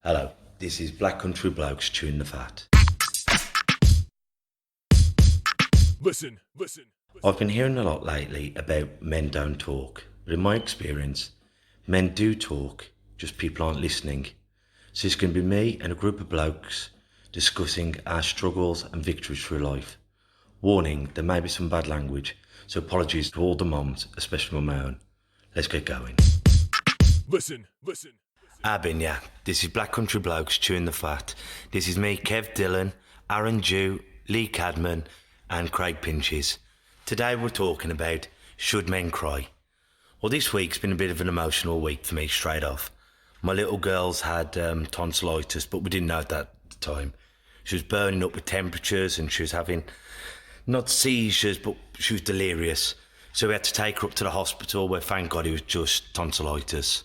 Hello, this is Black Country Blokes chewing the fat. Listen. I've been hearing a lot lately about men don't talk, but in my experience, men do talk, just people aren't listening. So it's going to be me and a group of blokes discussing our struggles and victories through life. Warning, there may be some bad language, so apologies to all the moms, especially my own. Let's get going. Listen. Yeah. This is Black Country Blokes chewing the fat. This is me, Kev Dillon, Aaron Dew, Lee Cadman and Craig Pinches. Today we're talking about should men cry? Well, this week's been a bit of an emotional week for me straight off. My little girl's had tonsillitis, but we didn't know that at the time. She was burning up with temperatures and she was having, not seizures, but she was delirious. So we had to take her up to the hospital where, thank God, it was just tonsillitis.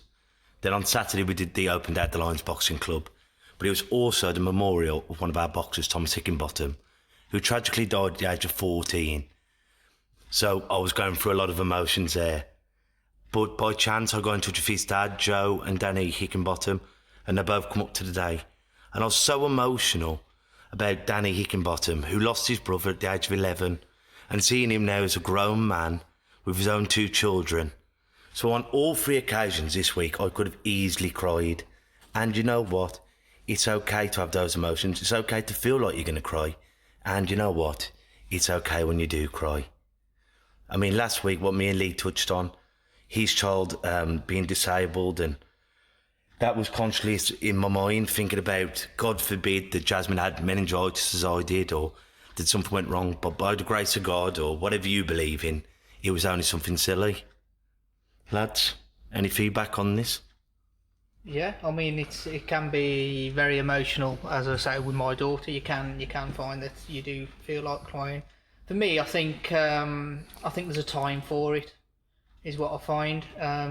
Then on Saturday we did the Open Day at the Lions Boxing Club, but it was also the memorial of one of our boxers, Thomas Hickenbottom, who tragically died at the age of 14. So I was going through a lot of emotions there. But by chance I got in touch with his dad, Joe and Danny Hickenbottom, and they both come up to the day. And I was so emotional about Danny Hickenbottom, who lost his brother at the age of 11, and seeing him now as a grown man with his own 2 children. So on all 3 occasions this week, I could have easily cried. And you know what? It's okay to have those emotions. It's okay to feel like you're going to cry. And you know what? It's okay when you do cry. I mean, last week, what me and Lee touched on, his child being disabled, and that was constantly in my mind, thinking about, God forbid that Jasmine had meningitis as I did, or that something went wrong, but by the grace of God, or whatever you believe in, it was only something silly. Lads, any feedback on this? Yeah, I mean it can be very emotional. As I say, with my daughter, you can find that you do feel like crying. For me, I think there's a time for it, is what I find,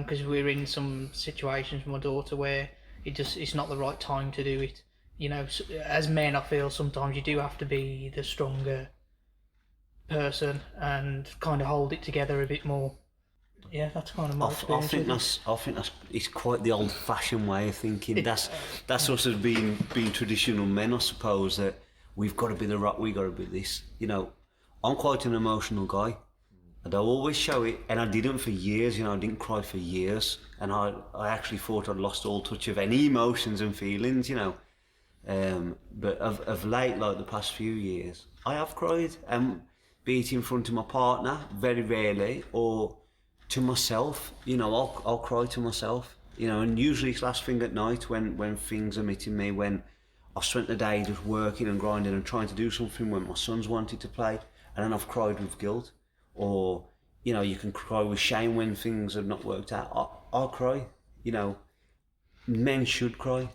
because we're in some situations with my daughter where it's not the right time to do it. You know, as men, I feel sometimes you do have to be the stronger person and kind of hold it together a bit more. Yeah, that's kind of my experience. I think that's it's quite the old-fashioned way of thinking. That's sort of being traditional men, I suppose. That we've got to be the rock, we got to be this. You know, I'm quite an emotional guy. I don't always show it, and I didn't for years. You know, I didn't cry for years, and I actually thought I'd lost all touch of any emotions and feelings. You know, but of late, like the past few years, I have cried, be it in front of my partner, very rarely, or to myself. You know, I'll cry to myself, you know, and usually it's last thing at night when things are meeting me, when I've spent the day just working and grinding and trying to do something when my son's wanted to play, and then I've cried with guilt. Or, you know, you can cry with shame when things have not worked out. I'll cry, you know. Men should cry.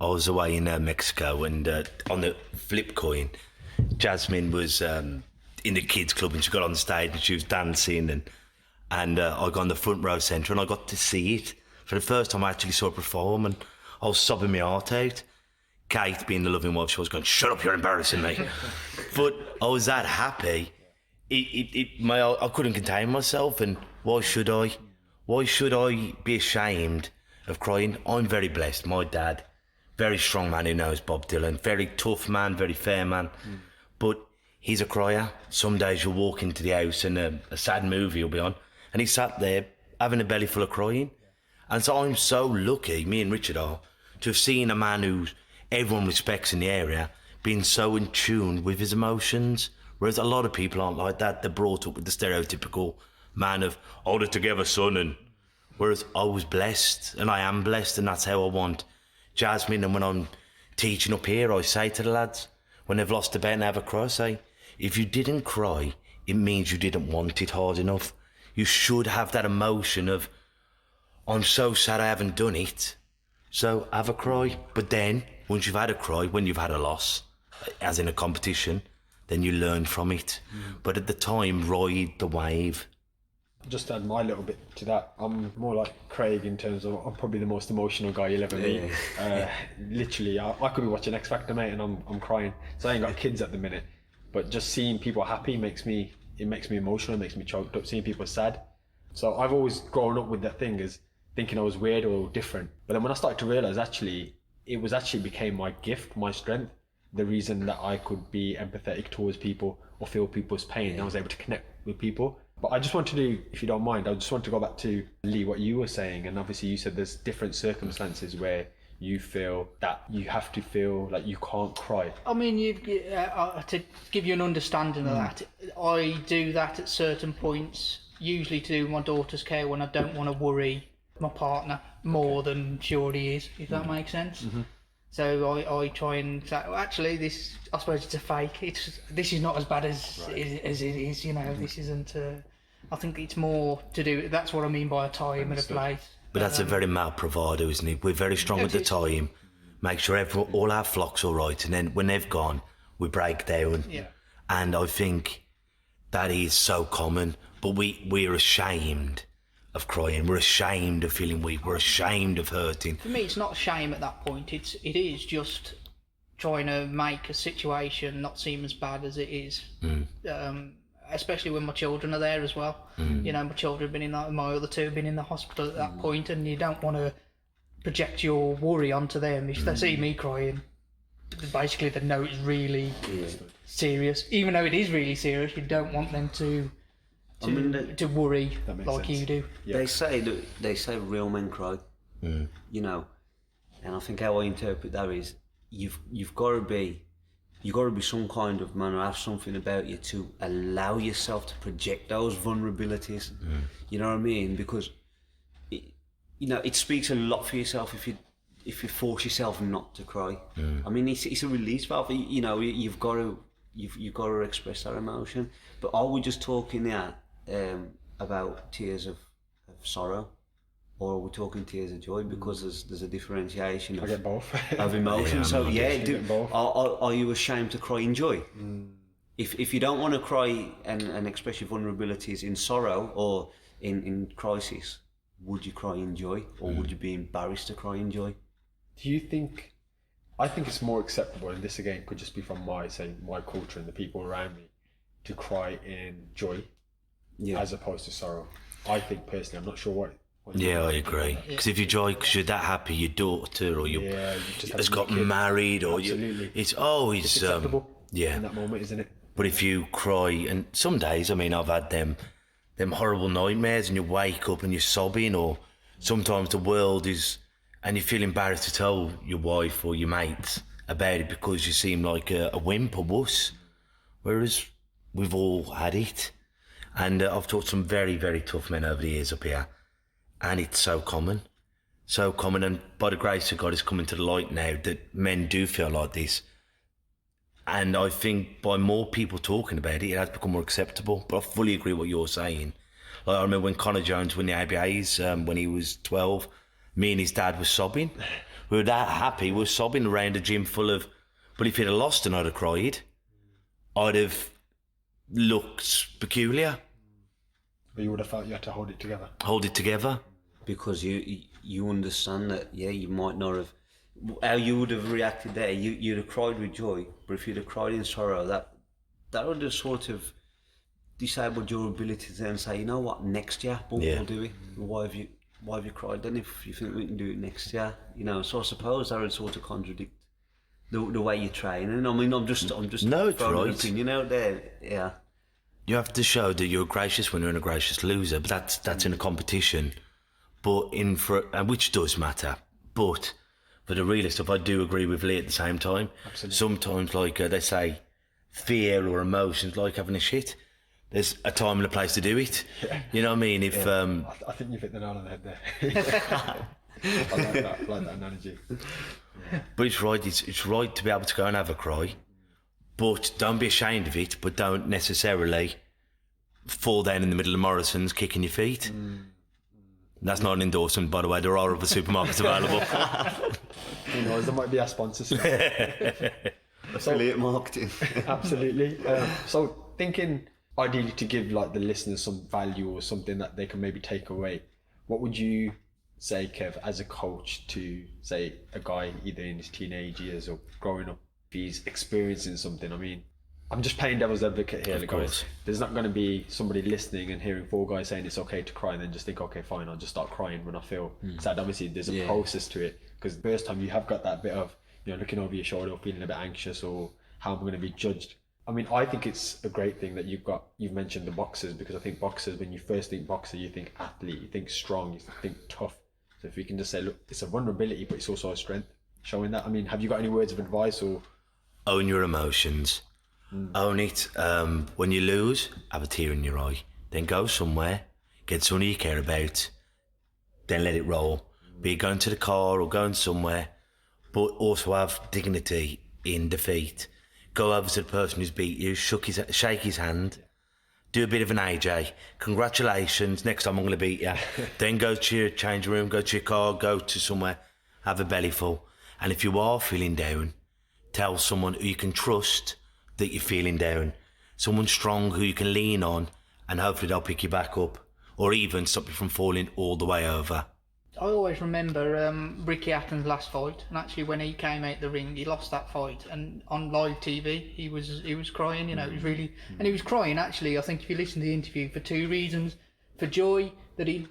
I was away in Mexico, and on the flip coin, Jasmine was in the kids club, and she got on stage and she was dancing, and I got on the front row centre, and I got to see it. For the first time I actually saw her perform, and I was sobbing my heart out. Kate, being the loving wife, she was going, "Shut up, you're embarrassing me." But I was that happy. I couldn't contain myself, and why should I? Why should I be ashamed of crying? I'm very blessed. My dad, very strong man who knows Bob Dylan, very tough man, very fair man, but he's a crier. Some days you'll walk into the house and a sad movie will be on, and he sat there having a belly full of crying. And so I'm so lucky, me and Richard are, to have seen a man who everyone respects in the area being so in tune with his emotions, whereas a lot of people aren't like that. They're brought up with the stereotypical man of, hold it together, son, and whereas I was blessed, and I am blessed, and that's how I want Jasmine. And when I'm teaching up here, I say to the lads, when they've lost a bet and have a cry, I say, if you didn't cry, it means you didn't want it hard enough. You should have that emotion of, I'm so sad I haven't done it, so have a cry. But then, once you've had a cry, when you've had a loss, as in a competition, then you learn from it. But at the time, ride the wave. Just to add my little bit to that, I'm more like Craig in terms of I'm probably the most emotional guy you'll ever meet. Literally, I could be watching X Factor, mate, and I'm crying. So I ain't got kids at the minute, but just seeing people happy makes me emotional, it makes me choked up. Seeing people sad, so I've always grown up with that thing as thinking I was weird or different. But then when I started to realise actually it was actually became my gift, my strength, the reason that I could be empathetic towards people or feel people's pain. I was able to connect with people. But I just want to do, if you don't mind, I just want to go back to Lee, what you were saying. And obviously you said there's different circumstances where you feel that you have to feel like you can't cry. I mean, to give you an understanding of that, I do that at certain points, usually to do with my daughter's care, when I don't want to worry my partner more than she already is, if that makes sense. So I try and say, well, actually, this, I suppose it's a fake. This is not as bad as it is, you know. This isn't. I think it's more to do. That's what I mean by a time and a place. But that's a very male bravado, isn't it? We're very strong at the time. Make sure all our flock's all right, and then when they've gone, we break down. Yeah. And I think that is so common. But we're ashamed of crying. We're ashamed of feeling weak. We're ashamed of hurting. For me, it's not shame at that point. It is just trying to make a situation not seem as bad as it is. Especially when my children are there as well. You know, my children have been my other two have been in the hospital at that point, and you don't want to project your worry onto them. If they see me crying, basically they know it's really serious. Even though it is really serious, you don't want them to worry like you do. Yeah. They say real men cry, you know, and I think how I interpret that is you've got to be some kind of man or have something about you to allow yourself to project those vulnerabilities. You know what I mean? Because it speaks a lot for yourself if you force yourself not to cry. I mean, it's a release valve. You know, you've got to express that emotion. But are we just talking there about tears of sorrow, or are we talking tears of joy? Because there's a differentiation I get both. of emotion. So are you ashamed to cry in joy? If you don't want to cry and express your vulnerabilities in sorrow or in crisis, would you cry in joy, or would you be embarrassed to cry in joy? Do you think? I think it's more acceptable, and this again could just be from my culture and the people around me, to cry in joy as opposed to sorrow. I think personally, I'm not sure what Yeah, I agree. Because if you joy because you're that happy, your daughter or your has got married, or it's always acceptable in that moment, isn't it? But if you cry, and some days, I mean, I've had them horrible nightmares, and you wake up and you're sobbing, or sometimes the world is, and you feel embarrassed to tell your wife or your mates about it because you seem like a wimp or wuss. Whereas we've all had it, and I've talked to some very, very tough men over the years up here, and it's so common, and by the grace of God, it's coming to the light now that men do feel like this. And I think by more people talking about it, it has become more acceptable. But I fully agree with what you're saying. Like, I remember when Connor Jones won the ABAs when he was 12, me and his dad were sobbing. We were that happy, we were sobbing around a gym full of... But if he'd have lost and I'd have cried, I'd have looked peculiar. But you would have felt you had to hold it together. Hold it together. Because you understand that, you might not have... How you would have reacted there, you'd have cried with joy, but if you'd have cried in sorrow, that would have sort of disabled your ability to then say, you know what, next year we'll do it. Why have you cried then if you think we can do it next year? You know, so I suppose that would sort of contradict the way you train. And I mean, I'm just no, it's throwing right. an opinion out there. Yeah, you have to show that you're a gracious winner and a gracious loser, but that's in a competition. But which does matter, but. For the real stuff, I do agree with Lee at the same time. Absolutely. Sometimes, like they say, fear or emotions, like having a shit, there's a time and a place to do it. Yeah. You know what I mean? If I think you've hit the nail on the head there. I like that analogy. Yeah. But it's right. It's right to be able to go and have a cry, but don't be ashamed of it. But don't necessarily fall down in the middle of Morrison's kicking your feet. That's not an endorsement, by the way. There are other supermarkets available. Who knows? There might be our sponsors. Affiliate marketing. Absolutely. So thinking ideally to give like the listeners some value or something that they can maybe take away, what would you say, Kev, as a coach to say a guy either in his teenage years or growing up, if he's experiencing something? I mean, I'm just playing devil's advocate here, guys. There's not going to be somebody listening and hearing four guys saying it's okay to cry and then just think, okay, fine, I'll just start crying when I feel sad. Obviously, there's a process to it. because the first time you have got that bit of, looking over your shoulder or feeling a bit anxious, or how I'm going to be judged. I mean, I think it's a great thing that you've mentioned the boxers, because I think boxers, when you first think boxer, you think athlete, you think strong, you think tough. So if we can just say, look, it's a vulnerability, but it's also a strength, showing that. I mean, have you got any words of advice or? Own your emotions. Own it. When you lose, have a tear in your eye. Then go somewhere, get someone you care about, then let it roll. Be it going to the car or going somewhere, but also have dignity in defeat. Go over to the person who's beat you, shake his hand, do a bit of an AJ. Congratulations, next time I'm going to beat you. Then go to your change room, go to your car, go to somewhere, have a belly full. And if you are feeling down, tell someone who you can trust that you're feeling down. Someone strong who you can lean on, and hopefully they'll pick you back up, or even stop you from falling all the way over. I always remember Ricky Hatton's last fight, and actually when he came out the ring, he lost that fight, and on live TV he was crying. It was really, and he was crying actually. I think if you listen to the interview, for two reasons: for joy that he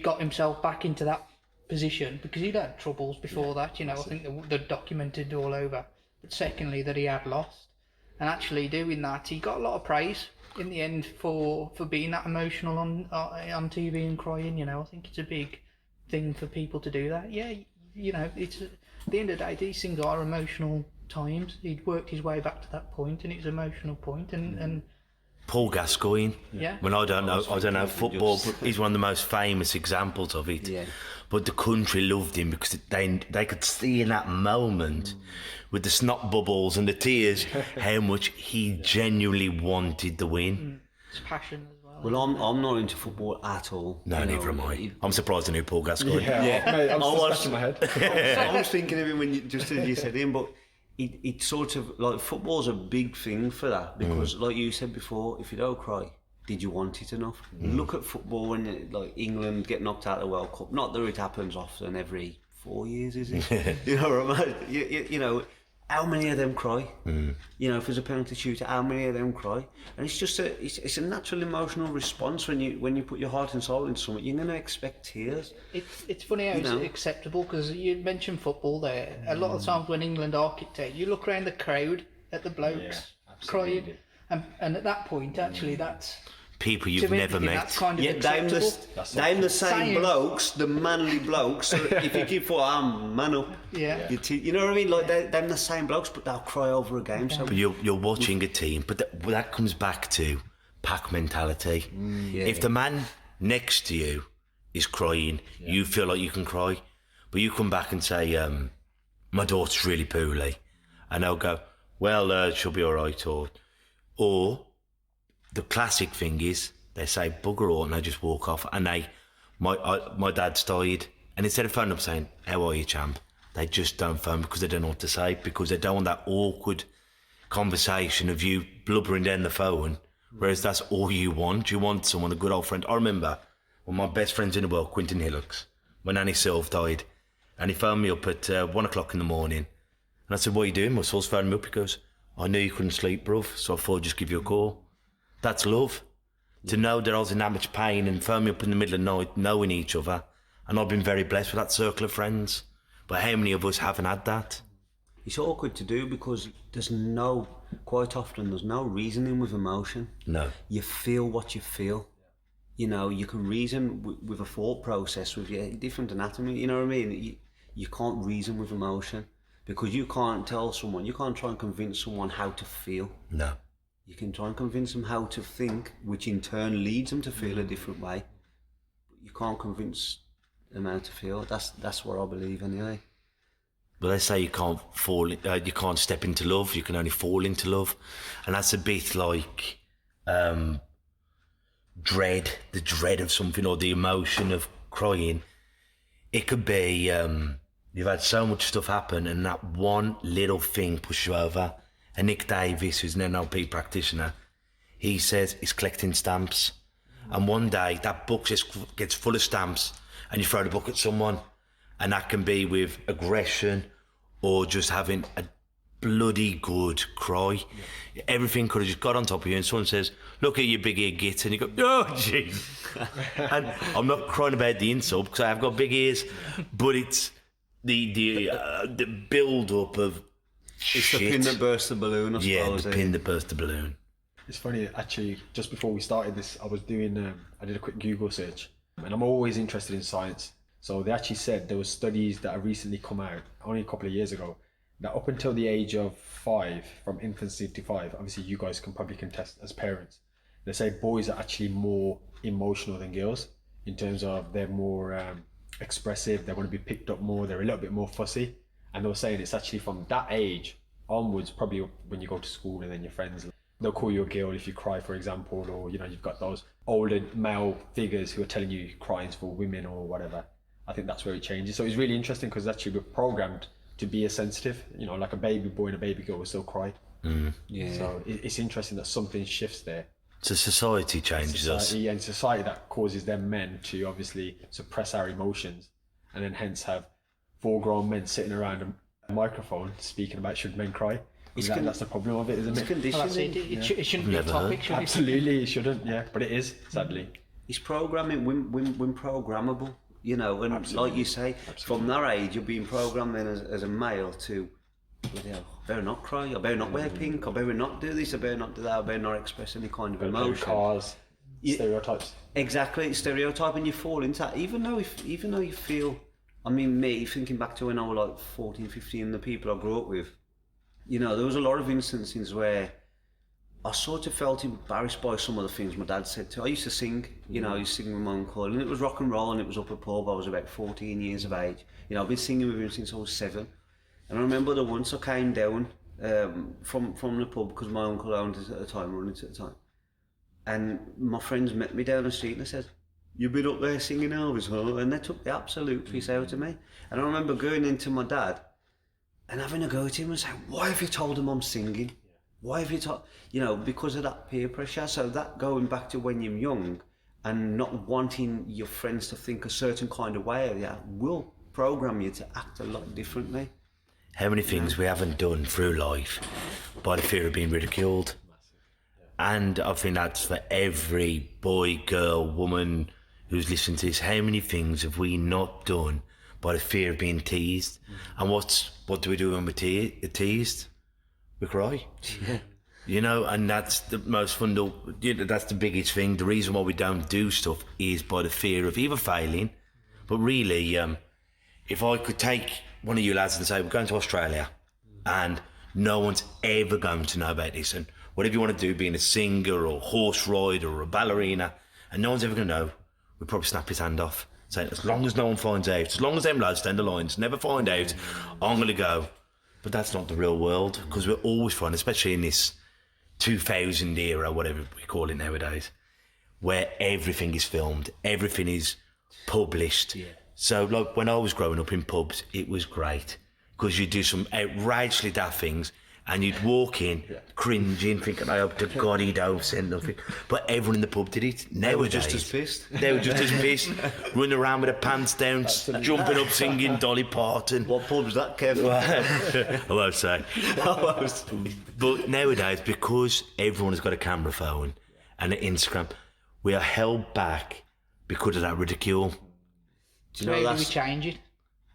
got himself back into that position, because he'd had troubles before that. I think they're documented all over. But secondly, that he had lost, and actually doing that, he got a lot of praise in the end for being that emotional on TV and crying. I think it's a big thing for people to do that. It's at the end of the day, these things are emotional times. He'd worked his way back to that point, and it's an emotional point. And Paul Gascoigne. Yeah. When I don't know football, but he's one of the most famous examples of it. Yeah. But the country loved him because they could see in that moment, with the snot bubbles and the tears, how much he genuinely wanted the win. it's passion as well. Well, I'm not into football at all. No, neither am I. I'm surprised I knew Paul Gascoigne. Mate, I'm still scratching my head. I was thinking of him when just as you said him, but it sort of like football's a big thing for that, because like you said before, if you don't cry, did you want it enough? Look at football when like England get knocked out of the World Cup. Not that it happens often, every 4 years, is it? You know what I mean? You know, how many of them cry? If there's a penalty shooter, how many of them cry? And it's just it's a natural emotional response when you put your heart and soul into something. You're going to expect tears. It's funny how it's acceptable, because you mentioned football there. A lot of times when England are kicked out, you look around the crowd at the blokes crying, and at that point, actually, that's people you've never met. That's kind of Yeah, acceptable. the same blokes, the manly blokes. So if you keep for man up, Yeah. you know what I mean? Like they're the same blokes, but they'll cry over a game. So But you're watching a team, but that comes back to pack mentality. If the man next to you is crying, you feel like you can cry, but you come back and say, my daughter's really poorly, and they'll go, well, she'll be all right, or the classic thing is they say bugger all and they just walk off, and my dad's died, and instead of phoning up saying how are you, champ, they just don't phone because they don't know what to say, because they don't want that awkward conversation of you blubbering down the phone, whereas that's all you want. You want someone, a good old friend. I remember one of my best friends in the world, Quentin Hillocks, when Annie Sylve died, and he phoned me up at 1 o'clock in the morning, and I said, what are you doing? My soul's phoned me up. He goes, I knew you couldn't sleep, bruv, so I thought I'd just give you a call. That's love. To know that I was in that much pain and phone me up in the middle of the night, knowing each other. And I've been very blessed with that circle of friends. But how many of us haven't had that? it's awkward to do because quite often there's no reasoning with emotion. No. You feel what you feel. You know, you can reason with a thought process with your different anatomy. You know what I mean? You can't reason with emotion because you can't tell someone, you can't try and convince someone how to feel. No. You can try and convince them how to think, which in turn leads them to feel a different way. But you can't convince them how to feel. That's what I believe anyway. But they say you can't you can't step into love, you can only fall into love. And that's a bit like the dread of something, or the emotion of crying. It could be you've had so much stuff happen and that one little thing pushes you over. And Nick Davis, who's an NLP practitioner, he says he's collecting stamps. And one day that book just gets full of stamps and you throw the book at someone, and that can be with aggression or just having a bloody good cry. Yeah. Everything could have just got on top of you, and someone says, look at your big ear git, and you go, oh jeez. And I'm not crying about the insult because I have got big ears, but it's the build up of It's shit. the pin that burst the balloon, I Yeah, suppose. the pin that burst the balloon. It's funny, actually, just before we started this, I was doing, I did a quick Google search, and I'm always interested in science. So they actually said there were studies that have recently come out, only a couple of years ago, that up until the age of 5, from infancy to 5, obviously you guys can probably contest as parents, they say boys are actually more emotional than girls, in terms of they're more expressive, they want to be picked up more, they're a little bit more fussy. And they were saying it's actually from that age onwards, probably when you go to school and then your friends, they'll call you a girl if you cry, for example, or, you know, you've got those older male figures who are telling you crying's for women or whatever. I think that's where it changes. So it's really interesting because actually we're programmed to be as sensitive, you know, like a baby boy and a baby girl will still cry. Yeah. So it's interesting that something shifts there. So society changes us. Society, and society that causes them men to obviously suppress our emotions, and then hence have 4 grown men sitting around a microphone speaking about should men cry. That's the problem of it, isn't It's it? conditioning. It shouldn't be a Never topic, heard. should it? Absolutely, it shouldn't. Yeah, but it is, sadly. It's programming, when programmable, you know, and like you say, from that age, you're being programmed then as a male to, bloody hell, I better not cry, I better not wear pink, I better not do this, I better not do that, I better not express any kind of emotion. Cars, stereotypes. Exactly, it's stereotype, and you fall into that, even though you feel, I mean, me, thinking back to when I was like 14, 15, the people I grew up with, you know, there was a lot of instances where I sort of felt embarrassed by some of the things my dad said to. I used to sing, you know, I used to sing with my uncle, and it was rock and roll, and it was up a pub. I was about 14 years of age. You know, I've been singing with him since I was 7. And I remember that once I came down from the pub, because my uncle owned it at the time, running it at the time. And my friends met me down the street and they said, "You've been up there singing Elvis, huh?" And they took the absolute piss out of me. And I remember going into my dad and having a go at him and saying, "Why have you told him I'm singing? Why have you told..." You know, because of that peer pressure. So that going back to when you're young and not wanting your friends to think a certain kind of way of you will program you to act a lot differently. How many things we haven't done through life by the fear of being ridiculed. And I think that's for every boy, girl, woman who's listening to this. How many things have we not done by the fear of being teased? And what do we do when we're teased? We cry. Yeah. You know, and that's the most fundamental, you know, that's the biggest thing. The reason why we don't do stuff is by the fear of either failing, but really, if I could take one of you lads and say, we're going to Australia and no one's ever going to know about this, and whatever you want to do, being a singer or horse rider or a ballerina, and no one's ever going to know, we'd probably snap his hand off, saying, as long as no one finds out, as long as them lads stand the lines, never find out, I'm going to go. But that's not the real world, because we're always finding, especially in this 2000 era, whatever we call it nowadays, where everything is filmed, everything is published. Yeah. So like when I was growing up in pubs, it was great because you'd do some outrageously daft things and you'd walk in cringing, thinking, I hope to God he don't send nothing. But everyone in the pub did it. Nowadays, They were just as pissed. They were just as pissed, running around with their pants down, jumping up, singing Dolly Parton. What pub's that, Kev? I won't say. But nowadays, because everyone has got a camera phone and an Instagram, we are held back because of that ridicule. Do So how do we change it?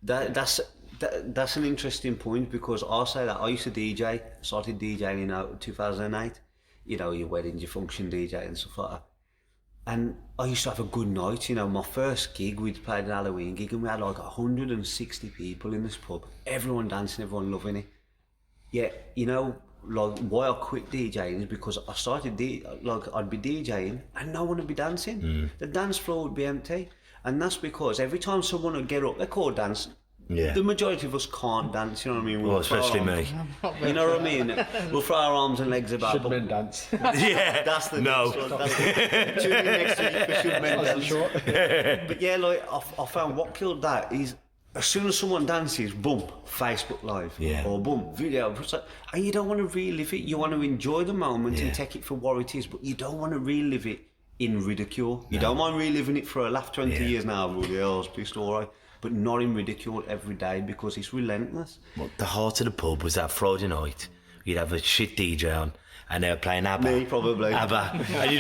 That's an interesting point, because I'll say that I used to DJ, started DJing in 2008, you know, your weddings, your function DJ and stuff like that. And I used to have a good night, you know, my first gig, we'd played an Halloween gig and we had like 160 people in this pub, everyone dancing, everyone loving it. Yeah, you know, like why I quit DJing is because I started, I'd be DJing and no one would be dancing. The dance floor would be empty. And that's because every time someone would get up, they call dance. Yeah. The majority of us can't dance, you know what I mean? Well, especially me. You know what I mean? We'll throw our arms and legs about. Should men dance? Yeah, That's the no. next one. Tune in next week for Should Men Dance. But yeah, like I found what killed that is as soon as someone dances, boom, Facebook Live. Yeah. Or boom, video. And you don't want to relive it. You want to enjoy the moment and take it for what it is, but you don't want to relive it in ridicule. You don't mind reliving it for a laugh 20 years now. Well, yeah, I was pissed, all right. But not in ridicule every day, because it's relentless. Well, the heart of the pub was that Friday night. You'd have a shit DJ on, and they were playing ABBA. Me, probably. ABBA. And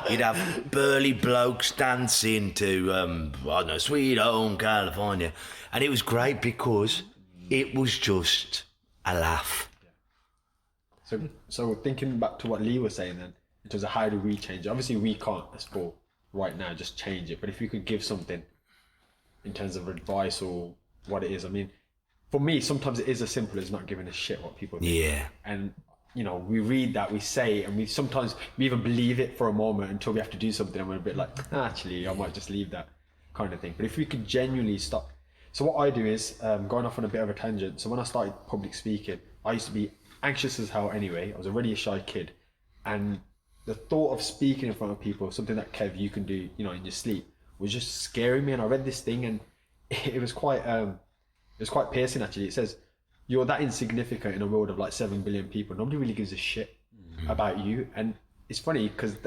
you'd have burly blokes dancing to, I don't know, Sweet Home California. And it was great because it was just a laugh. So thinking back to what Lee was saying then, in terms of how do we change it? Obviously we can't, as for right now, just change it. But if you could give something in terms of advice or what it is, I mean, for me, sometimes it is as simple as not giving a shit what people think. Yeah. And, you know, we read that, we say it, and we sometimes we even believe it for a moment until we have to do something and we're a bit like, actually, I might just leave that kind of thing. But if we could genuinely stop. So what I do is, going off on a bit of a tangent, so when I started public speaking, I used to be anxious as hell anyway. I was already a shy kid. And the thought of speaking in front of people, something that Kev, you can do, you know, in your sleep, was just scaring me. And I read this thing and it was quite piercing actually. It says, you're that insignificant in a world of like 7 billion people. Nobody really gives a shit about you. And it's funny because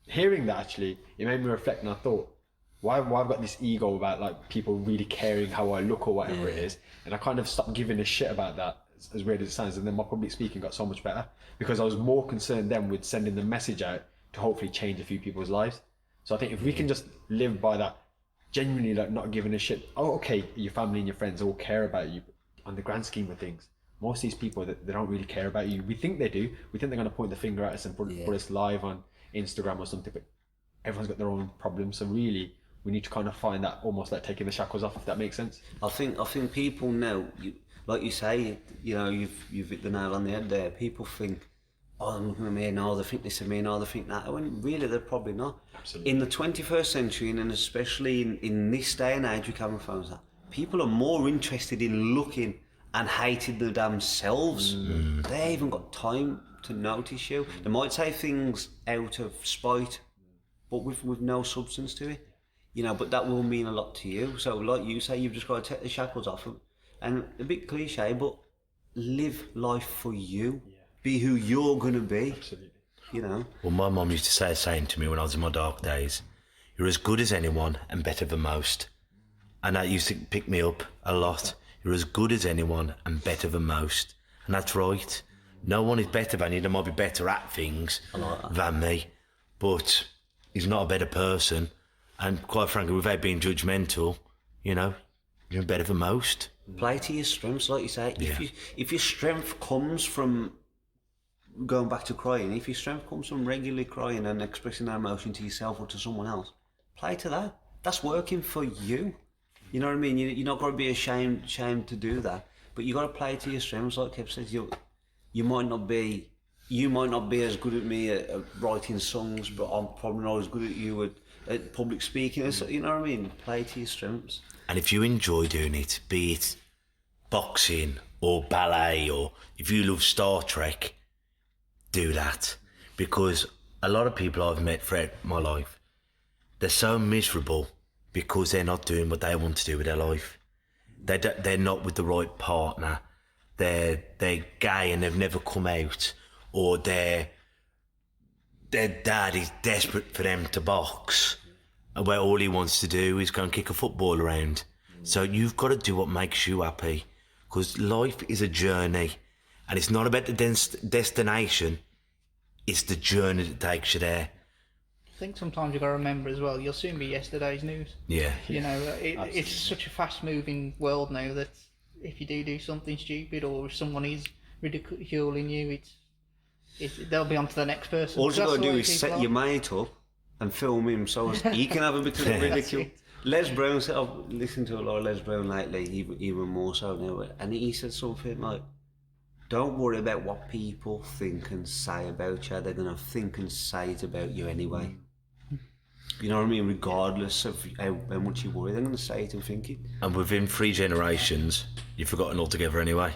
hearing that actually, it made me reflect, and I thought, why I've got this ego about like people really caring how I look or whatever it is. And I kind of stopped giving a shit about that, as weird as it sounds. And then my public speaking got so much better because I was more concerned then with sending the message out to hopefully change a few people's lives. So I think if we can just live by that, genuinely like not giving a shit. Oh, okay, your family and your friends all care about you, but on the grand scheme of things, most of these people that they don't really care about you. We think they do. We think they're going to point the finger at us and put us live on Instagram or something, but everyone's got their own problems. So really, we need to kind of find that almost like taking the shackles off, if that makes sense. I think people know, like you say, you know, you've hit the nail on the head there. People think, oh, they're looking at me, no, they think this of me, no, they think that. When really they're probably not. Absolutely. In the 21st century, and especially in this day and age with camera phones, people are more interested in looking and hating the damn selves. They ain't even got time to notice you. They might say things out of spite, but with no substance to it. You know, but that will mean a lot to you. So like you say, you've just got to take the shackles off. And a bit cliche, but live life for you. Yeah. Be who you're going to be. Absolutely. You know? Well, my mum used to say the same to me when I was in my dark days. You're as good as anyone and better than most. And that used to pick me up a lot. You're as good as anyone and better than most. And that's right. No one is better than you. They might be better at things than me. But he's not a better person. And quite frankly, without being judgmental, you know, you're better than most. Play to your strengths, like you say. Yeah. If your strength comes from going back to crying, if your strength comes from regularly crying and expressing that emotion to yourself or to someone else, play to that. That's working for you. You know what I mean? You're not going to be ashamed to do that, but you got to play to your strengths. Like Kev says, you might not be as good at me at writing songs, but I'm probably not as good at you at public speaking. So, you know what I mean? Play to your strengths. And if you enjoy doing it, be it boxing or ballet, or if you love Star Trek, do that. Because a lot of people I've met throughout my life, they're so miserable because they're not doing what they want to do with their life. They're not with the right partner. They're gay and they've never come out, or their dad is desperate for them to box, where all he wants to do is go and kick a football around. So you've got to do what makes you happy, because life is a journey, and it's not about the destination, it's the journey that takes you there. I think sometimes you've got to remember as well, you'll soon be yesterday's news. Yeah. You know, it's such a fast-moving world now that if you do something stupid, or if someone is ridiculing you, they'll be on to the next person. All you got to do is set your mate up and film him so he can have a bit of ridicule. Les Brown said, I've listened to a lot of Les Brown lately, even more so now, and he said something like, don't worry about what people think and say about you, they're going to think and say it about you anyway. You know what I mean? Regardless of how much you worry, they're going to say it and think it. And within 3 generations, you've forgotten altogether anyway.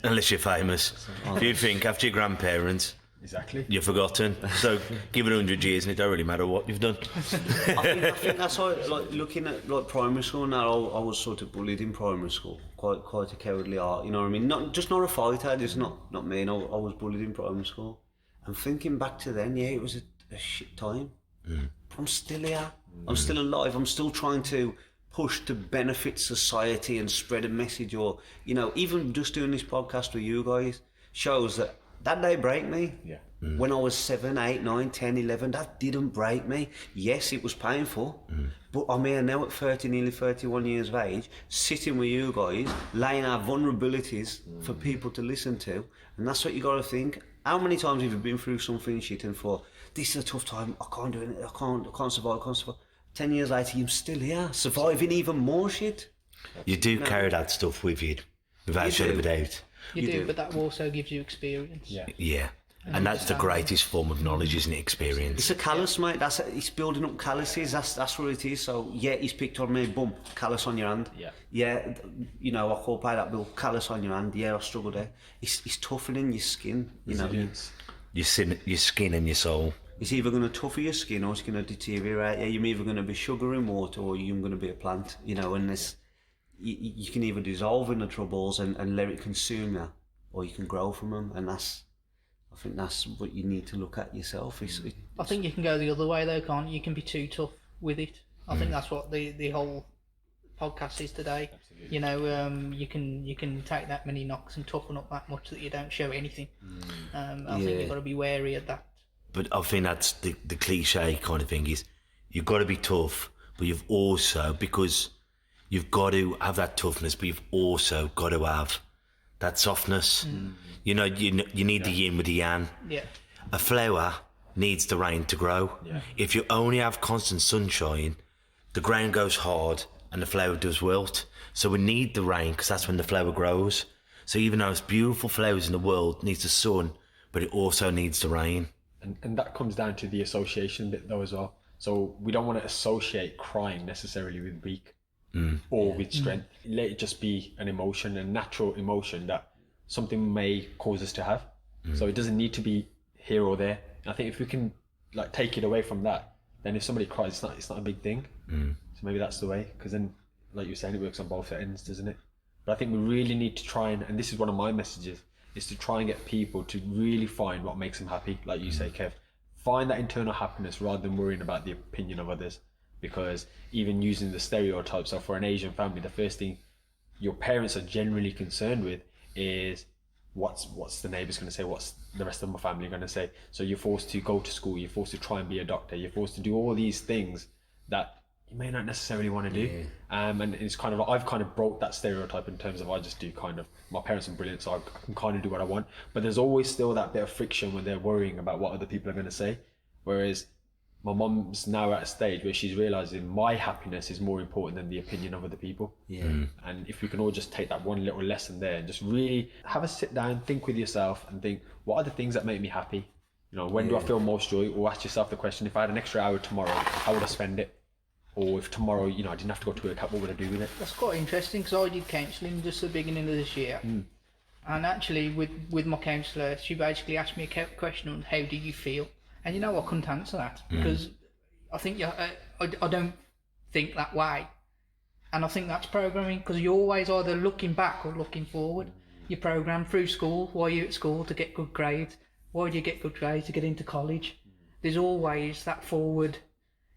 Unless you're famous. If you think after your grandparents, Exactly. you're forgotten. So give it 100 years and it don't really matter what you've done. I think that's how, like, looking at like primary school now, I was sort of bullied in primary school, quite a cowardly art, you know what I mean? Not a fighter, just not me, I was bullied in primary school. And thinking back to then, yeah, it was a shit time. But I'm still here, I'm still alive, I'm still trying to push to benefit society and spread a message, or, you know, even just doing this podcast with you guys shows that That day break me. Yeah. When I was 7, 8, 9, 10, 11, that didn't break me. Yes, it was painful, but I'm here now at 30, nearly 31 years of age, sitting with you guys, laying our vulnerabilities for people to listen to, and that's what you got to think. How many times have you been through something shit and thought, this is a tough time, I can't do it, I can't survive, I can't survive. 10 years later, you're still here, surviving even more shit. You do carry that stuff with you, without a shadow of a doubt. You do, but that also gives you experience. Yeah. Yeah. And that's the greatest form of knowledge, isn't it? Experience. It's a callus, mate. It's building up calluses. That's what it is. So yeah, he's picked on me. Boom, callus on your hand. Yeah. Yeah, you know, I call pay that bill. Callus on your hand. Yeah, I struggle there. It's toughening your skin. You know, Resilience. Your skin and your soul. it's either going to toughen your skin or it's going to deteriorate. Yeah, you're either going to be sugar in water or you're going to be a plant. You know, and this you can either dissolve in the troubles and let it consume you, or you can grow from them, and I think that's what you need to look at yourself. I think you can go the other way though, can't you? You can be too tough with it. I think that's what the whole podcast is today. Absolutely. You know, you can take that many knocks and toughen up that much that you don't show anything. I think you've got to be wary of that. But I think that's the cliche kind of thing is you've got to be tough, but you've also, because you've got to have that toughness, but you've also got to have that softness. You know, you need the yin with the yang. Yeah. A flower needs the rain to grow. Yeah. If you only have constant sunshine, the ground goes hard and the flower does wilt. So we need the rain because that's when the flower grows. So even though it's beautiful flowers in the world, needs the sun, but it also needs the rain. And that comes down to the association bit though as well. So we don't want to associate crying necessarily with weak or with strength. Let it just be an emotion, a natural emotion that something may cause us to have. So it doesn't need to be here or there. I think if we can like take it away from that, then if somebody cries, it's not a big thing. So maybe that's the way, because then, like you were saying, it works on both ends, doesn't it? But I think we really need to try and this is one of my messages, is to try and get people to really find what makes them happy. Like you say, Kev, find that internal happiness rather than worrying about the opinion of others. Because even using the stereotypes, so for an Asian family, the first thing your parents are generally concerned with is what's the neighbours going to say, what's the rest of my family going to say. So you're forced to go to school, you're forced to try and be a doctor, you're forced to do all these things that you may not necessarily want to do. And it's kind of, I've kind of broke that stereotype in terms of I just do kind of, my parents are brilliant, so I can kind of do what I want. But there's always still that bit of friction when they're worrying about what other people are going to say. Whereas my mum's now at a stage where she's realising my happiness is more important than the opinion of other people. And if we can all just take that one little lesson there and just really have a sit down, think with yourself and think, what are the things that make me happy? You know, when do I feel most joy? Or ask yourself the question, if I had an extra hour tomorrow, how would I spend it? Or if tomorrow, you know, I didn't have to go to work, what would I do with it? That's quite interesting because I did counselling just at the beginning of this year. And actually with my counsellor, she basically asked me a question on how do you feel? And you know, I couldn't answer that because I think I don't think that way. And I think that's programming, because you're always either looking back or looking forward. You're programmed through school. Why are you at school? To get good grades. Why do you get good grades? To get into college. There's always that forward.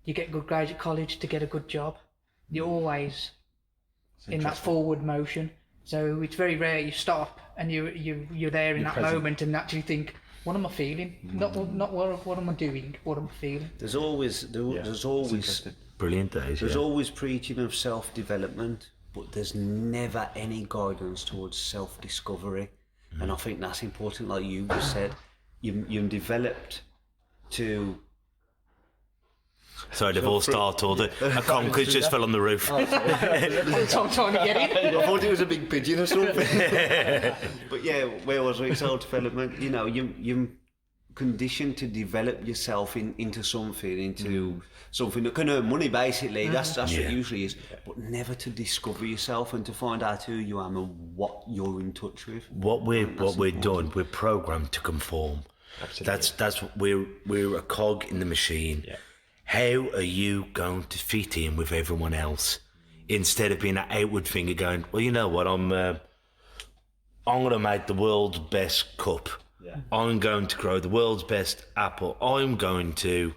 You get good grades at college to get a good job. You're always in that forward motion. So it's very rare you stop and you're there in that present. moment and actually think, what am I feeling? Not what am I doing? What am I feeling? There's always Brilliant days. There's always preaching of self-development, but there's never any guidance towards self-discovery. And I think that's important, like you just said. You're developed to... Sorry, they've all startled. A conker's just fell on the roof. I'm trying to get in. I thought it was a big pigeon or something. But yeah, where was it? Self-development. You know, you're conditioned to develop yourself into something that can earn money, basically. That's what it usually is. But never to discover yourself and to find out who you are and what you're in touch with. What we're done, we're programmed to conform. Absolutely. That's we're a cog in the machine. Yeah. How are you going to fit in with everyone else instead of being that outward finger going, well, you know what, I'm going to make the world's best cup. Yeah. I'm going to grow the world's best apple. I'm going to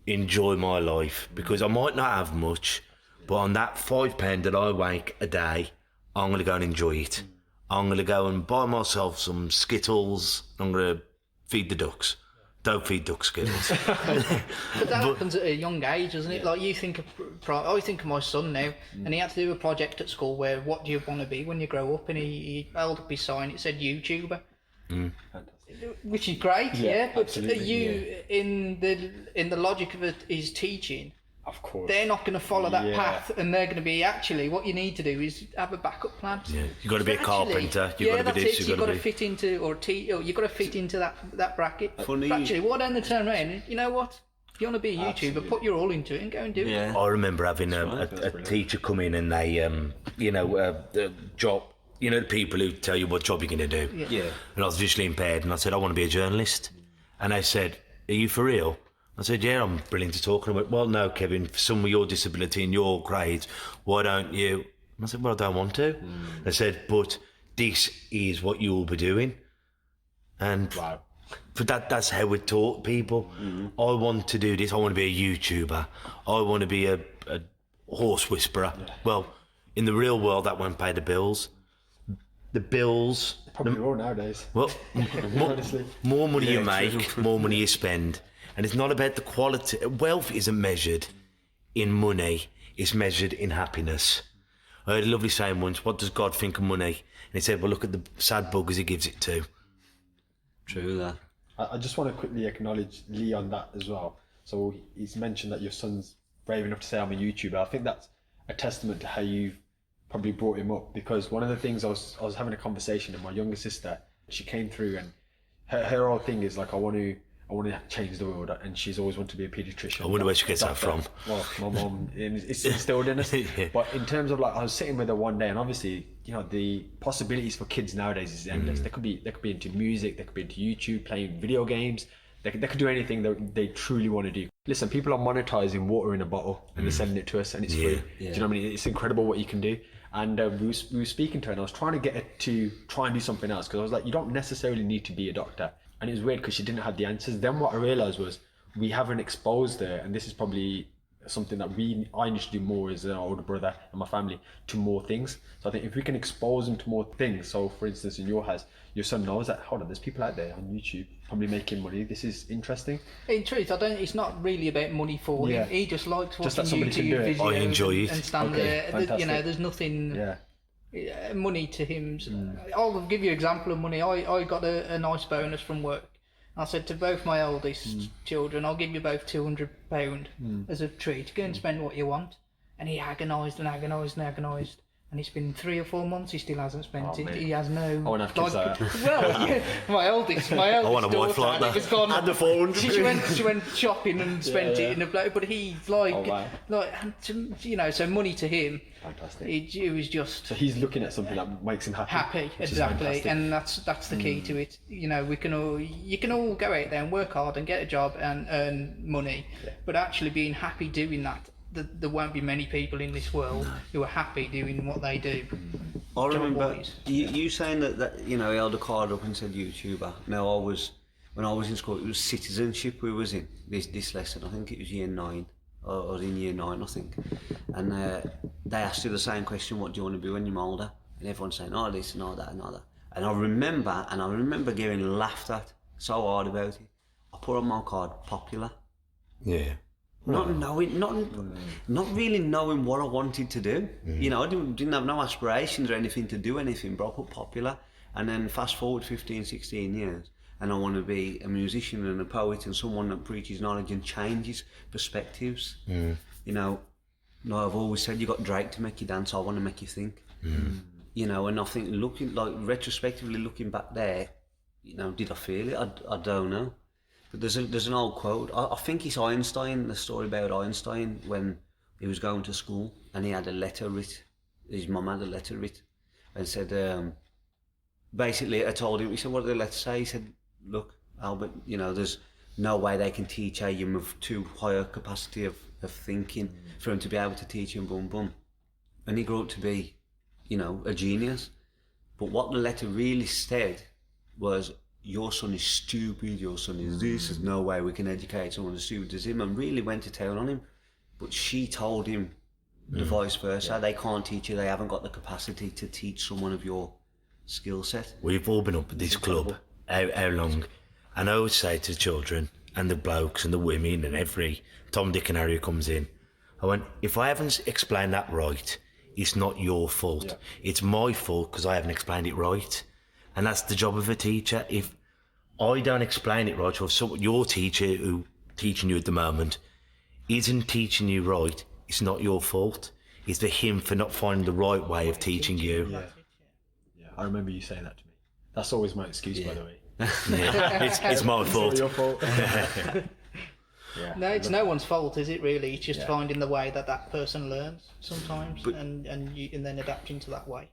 enjoy my life because I might not have much, but on that £5 that I make a day, I'm going to go and enjoy it. I'm going to go and buy myself some Skittles. I'm going to feed the ducks. Don't feed duck Skittles. But that happens at a young age, doesn't it? Like you think of, I think of my son now, and he had to do a project at school where, what do you want to be when you grow up? And he held up his sign, it said YouTuber. Which is great, yeah. But in the logic of it is teaching. Of course. They're not going to follow that path, and they're going to be, actually, what you need to do is have a backup plan. Yeah, you've got to be a carpenter. You've got to be this. You've got to fit into, you've got to fit into that bracket. Funny. But actually, why don't they turn around? And, you know what? If you want to be a YouTuber, put your all into it and go and do it. I remember having a teacher come in and they, the job. You know, the people who tell you what job you're going to do. Yeah. And I was visually impaired, and I said, I want to be a journalist. And they said, are you for real? I said, yeah, I'm brilliant to talk. And I went, well, no, Kevin, for some of your disability and your grades, why don't you? And I said, well, I don't want to. They said, but this is what you will be doing. And but that's how we're taught people. I want to do this. I want to be a YouTuber. I want to be a horse whisperer. Well, in the real world, that won't pay the bills. The bills... Probably more nowadays. Well, honestly. more money you make, more money you spend. And it's not about the quality. Wealth isn't measured in money, it's measured in happiness. I heard a lovely saying once, what does God think of money? And he said, well, look at the sad buggers he gives it to. True that. I just want to quickly acknowledge Lee on that as well. So he's mentioned that your son's brave enough to say I'm a YouTuber. I think that's a testament to how you've probably brought him up, because one of the things I was having a conversation with my younger sister. She came through and her whole thing is like, I want to change the world, and she's always wanted to be a paediatrician. I wonder where she gets that from. Well, my mum, it's instilled in us. But in terms of like, I was sitting with her one day, and obviously, you know, the possibilities for kids nowadays is endless. They could be into music, they could be into YouTube, playing video games. They could do anything that they truly want to do. Listen, people are monetizing water in a bottle and they're sending it to us, and it's free. Do you know what I mean? It's incredible what you can do. And we were speaking to her, and I was trying to get her to try and do something else, because I was like, you don't necessarily need to be a doctor. And it was weird because she didn't have the answers. Then what I realised was we haven't exposed her, and this is probably something that I need to do more as an older brother and my family, to more things. So I think if we can expose them to more things, so for instance in your house, your son knows that, hold on, there's people out there on YouTube probably making money, this is interesting. In truth, it's not really about money for him. He just likes watching YouTube videos. I enjoy it. And stand there. Fantastic. You know, there's nothing money to him. I'll give you an example of money. I got a nice bonus from work. I said to both my eldest children, I'll give you both £200 as a treat. Go and spend what you want. And he agonised and agonised and agonised. And it's been 3 or 4 months, he still hasn't spent it. He has no... I want to have kids like that. Well, yeah, my eldest I want a daughter, wife like that. was gone, And the 400. She went shopping and spent it in a bloke, but he's like, you know, so money to him, fantastic. It was just... So he's looking at something that makes him happy. Happy, exactly, and that's the key to it. You know, you can all go out there and work hard and get a job and earn money, but actually being happy doing that, there won't be many people in this world who are happy doing what they do. I remember you saying that you know, he held a card up and said YouTuber. Now when I was in school, it was citizenship we was in, this lesson. I think it was year 9. I was in year 9, I think. And they asked you the same question, what do you want to be when you're older? And everyone's saying, oh, this and all that and all that. And I remember getting laughed at so hard about it. I put on my card, popular. Yeah. Not really knowing what I wanted to do. You know, I didn't have no aspirations or anything to do anything, but I put popular. And then fast forward 15, 16 years, and I want to be a musician and a poet and someone that preaches knowledge and changes perspectives. You know, like I've always said, you got Drake to make you dance, I want to make you think. You know, and I think retrospectively looking back there, you know, did I feel it? I don't know. But there's an old quote, I think it's Einstein, the story about Einstein when he was going to school and he had a letter writ, his mum had a letter writ and said, basically I told him, he said, what did the letter say? He said, look, Albert, you know, there's no way they can teach him of too high a capacity of thinking for him to be able to teach him, boom, boom. And he grew up to be, you know, a genius. But what the letter really said was, your son is stupid, your son is this, there's no way we can educate someone as stupid as him, and really went to town on him. But she told him the vice versa, they can't teach you, they haven't got the capacity to teach someone of your skill set. We've all been up at this club. How long? And I always say to the children and the blokes and the women and every Tom, Dick and Harry who comes in, I went, if I haven't explained that right, it's not your fault. Yeah. It's my fault because I haven't explained it right. And that's the job of a teacher. If I don't explain it right, or your teacher who teaching you at the moment isn't teaching you right, it's not your fault. It's for him for not finding the right way of teaching you. Yeah, I remember you saying that to me. That's always my excuse, by the way. Yeah, it's my fault. It's your fault. No, it's no one's fault, is it? Really, it's just finding the way that person learns sometimes, and then adapting to that way.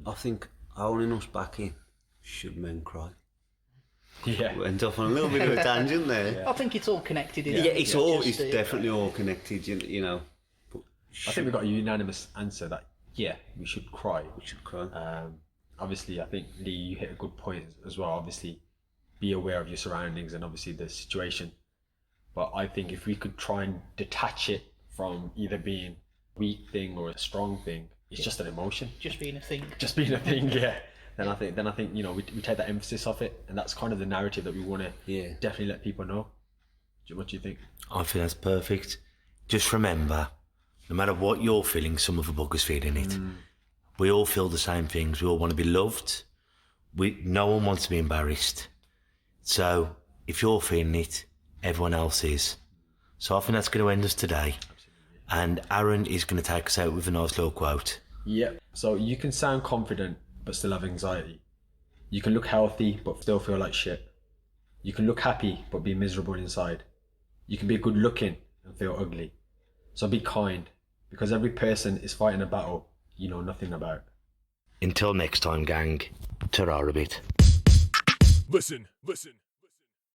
I think holding us back in, should men cry? Yeah. Went off on a little bit of a tangent there. I think it's all connected. Isn't Yeah, it? it's definitely all connected, you know. But I think we got a unanimous answer that we should cry. we should cry. Obviously, I think Lee, you hit a good point as well. Obviously, be aware of your surroundings and obviously the situation. But I think if we could try and detach it from either being a weak thing or a strong thing, it's just an emotion. Just being a thing. Just being a thing, yeah. Then I think we take that emphasis off it, and that's kind of the narrative that we want to definitely let people know. What do you think? I think that's perfect. Just remember, no matter what you're feeling, some of the bugger's feeling it. We all feel the same things. We all want to be loved. No one wants to be embarrassed. So if you're feeling it, everyone else is. So I think that's going to end us today. And Aaron is going to take us out with a nice little quote. Yep. So you can sound confident but still have anxiety. You can look healthy but still feel like shit. You can look happy but be miserable inside. You can be good looking and feel ugly. So be kind, because every person is fighting a battle you know nothing about. Until next time, gang, ta-ra a bit. Listen.